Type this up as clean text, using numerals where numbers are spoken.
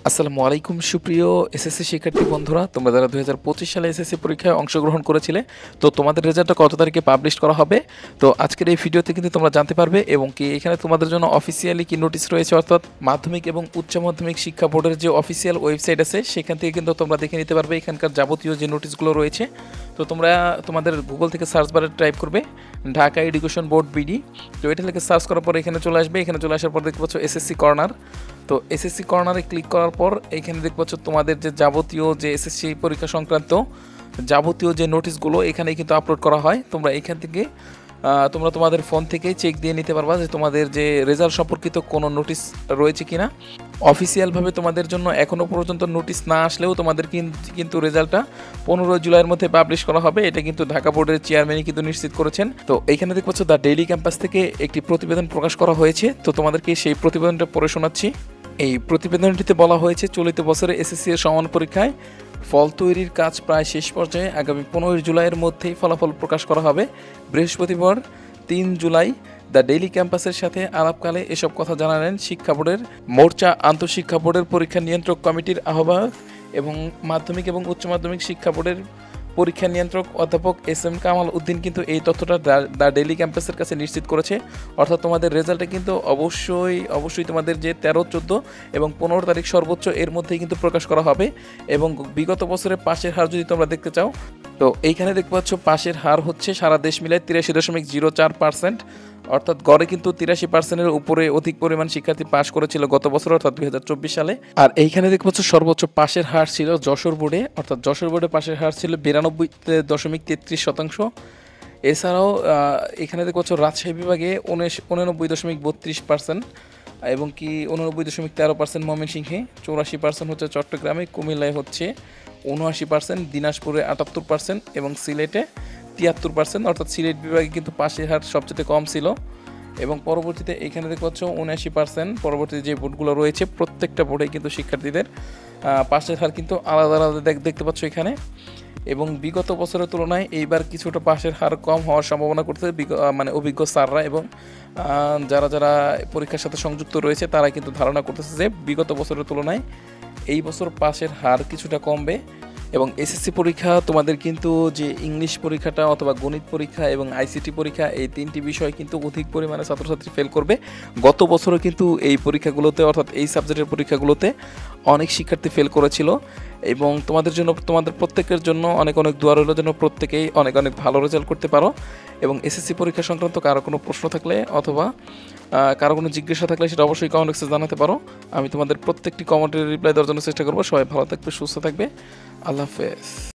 আসসালামু আলাইকুম সুপ্রিয় এসএসসি শিক্ষার্থী বন্ধুরা, তোমরা যারা 2025 সালে এসএসসি পরীক্ষায় অংশগ্রহণ করেছিলে, তো তোমাদের রেজাল্টটা কত তারিখে পাবলিশ করা হবে। তো আজকের এই ভিডিওতে কিন্তু তোমরা জানতে পারবে এবং কি এখানে তোমাদের জন্য অফিসিয়ালি কি নোটিশ রয়েছে, অর্থাৎ মাধ্যমিক এবং উচ্চ মাধ্যমিক শিক্ষা বোর্ডের যে অফিসিয়াল ওয়েবসাইট আছে সেখান থেকে কিন্তু তোমরা দেখে নিতে পারবে এখানকার যাবতীয় যে নোটিশগুলো রয়েছে। তো তোমরা তোমাদের গুগল থেকে সার্চ বারে টাইপ করবে ঢাকা এডুকেশন বোর্ড বিডি। তো এটা লিখে সার্চ করার পর এখানে চলে আসবে। এখানে চলে আসার পর দেখতে পাচ্ছ এসএসসি কর্নার। তো এসএসসি কর্নারে ক্লিক করার পর এখানে দেখতে পাচ্ছ তোমাদের যে যাবতীয় যে এসএসসি পরীক্ষা সংক্রান্ত যাবতীয় যে নোটিশগুলো এখানে কিন্তু আপলোড করা হয়। তোমরা এখান থেকে তোমরা তোমাদের ফোন থেকেই চেক দিয়ে নিতে পারবা যে তোমাদের যে রেজাল্ট সম্পর্কিত কোনো নোটিশ রয়েছে কিনা। অফিসিয়ালভাবে তোমাদের জন্য এখনও পর্যন্ত নোটিশ না আসলেও তোমাদের কিন্তু রেজাল্টটা 15 জুলাইয়ের মধ্যে পাবলিশ করা হবে। এটা কিন্তু ঢাকা বোর্ডের চেয়ারম্যানই কিন্তু নিশ্চিত করেছেন। তো এইখানে দেখতে পাচ্ছ দ্য ডেইলি ক্যাম্পাস থেকে একটি প্রতিবেদন প্রকাশ করা হয়েছে। তো তোমাদেরকে সেই প্রতিবেদনটা পড়ে শোনাচ্ছি। এই প্রতিবেদনটিতে বলা হয়েছে, চলিত বছরে এসএসসি এর সমান পরীক্ষায় ফল তৈরির কাজ প্রায় শেষ পর্যায়ে। আগামী 15 জুলাইয়ের মধ্যেই ফলাফল প্রকাশ করা হবে। বৃহস্পতিবার 3 জুলাই দ্য ডেইলি ক্যাম্পাসের সাথে আলাপকালে এসব কথা জানালেন শিক্ষা বোর্ডের মোর্চা আন্তঃশিক্ষা বোর্ডের পরীক্ষা নিয়ন্ত্রক কমিটির আহ্বায়ক এবং মাধ্যমিক এবং উচ্চ মাধ্যমিক শিক্ষা বোর্ডের পরীক্ষা নিয়ন্ত্রক অধ্যাপক এস.এম. কামাল উদ্দিন কিন্তু এই তথ্যটা দ্য ডেইলি ক্যাম্পাসের কাছে নিশ্চিত করেছে। অর্থাৎ তোমাদের রেজাল্টে কিন্তু অবশ্যই তোমাদের যে 13, 14 এবং 15 তারিখ সর্বোচ্চ এর মধ্যেই কিন্তু প্রকাশ করা হবে। এবং বিগত বছরের পাশের হার যদি তোমরা দেখতে চাও, তো এইখানে দেখতে পাচ্ছ পাশের হার হচ্ছে সারা দেশ মিলায় 83.04%। অর্থাৎ গড়ে কিন্তু 83%-এর উপরে অধিক পরিমাণ শিক্ষার্থী পাশ করেছিল গত বছর, অর্থাৎ 2024 সালে। আর এইখানে দেখতে পাচ্ছ সর্বোচ্চ পাশের হার ছিল যশোর বোর্ডে, অর্থাৎ যশোর বোর্ডে পাশের হার ছিল 92.33%। এছাড়াও এখানে দেখতে পাচ্ছ রাজশাহী বিভাগে 89.32% এবং কি 89.13% ময়মনসিংহে, 84% হচ্ছে চট্টগ্রামে, কুমিল্লায় হচ্ছে 79%, দিনাজপুরে 78% এবং সিলেটে 73%। অর্থাৎ সিলেট বিভাগে কিন্তু পাশের হার সবচেয়ে কম ছিল। এবং পরবর্তীতে এখানে দেখতে পাচ্ছ 79%। পরবর্তীতে যে বোর্ডগুলো রয়েছে প্রত্যেকটা বোর্ডে কিন্তু শিক্ষার্থীদের পাশের হার কিন্তু আলাদা আলাদা দেখতে পাচ্ছ এখানে। এবং বিগত বছরের তুলনায় এইবার কিছুটা পাশের হার কম হওয়ার সম্ভাবনা করতেছে মানে অভিজ্ঞ স্যাররা এবং যারা যারা পরীক্ষার সাথে সংযুক্ত রয়েছে তারা কিন্তু ধারণা করতেছে যে বিগত বছরের তুলনায় এই বছর পাশের হার কিছুটা কমবে। এবং এসএসসি পরীক্ষা তোমাদের কিন্তু যে ইংলিশ পরীক্ষাটা অথবা গণিত পরীক্ষা এবং আইসিটি পরীক্ষা, এই 3টি বিষয় কিন্তু অধিক পরিমাণে ছাত্রছাত্রী ফেল করবে। গত বছরও কিন্তু এই পরীক্ষাগুলোতে, অর্থাৎ এই সাবজেক্টের পরীক্ষাগুলোতে অনেক শিক্ষার্থী ফেল করেছিল। এবং তোমাদের জন্য, তোমাদের প্রত্যেকের জন্য অনেক অনেক দোয়া রইল যেন প্রত্যেকেই অনেক অনেক ভালো রেজাল্ট করতে পারো। এবং এসএসসি পরীক্ষা সংক্রান্ত কারো কোনো প্রশ্ন থাকলে অথবা কারো কোনো জিজ্ঞাসা থাকলে সেটা অবশ্যই কমেন্ট বক্সে জানাতে পারো। আমি তোমাদের প্রত্যেকটি কমেন্টের রিপ্লাই দেওয়ার জন্য চেষ্টা করবো। সবাই ভালো থাকবে, সুস্থ থাকবে। আল্লাহ হাফেজ।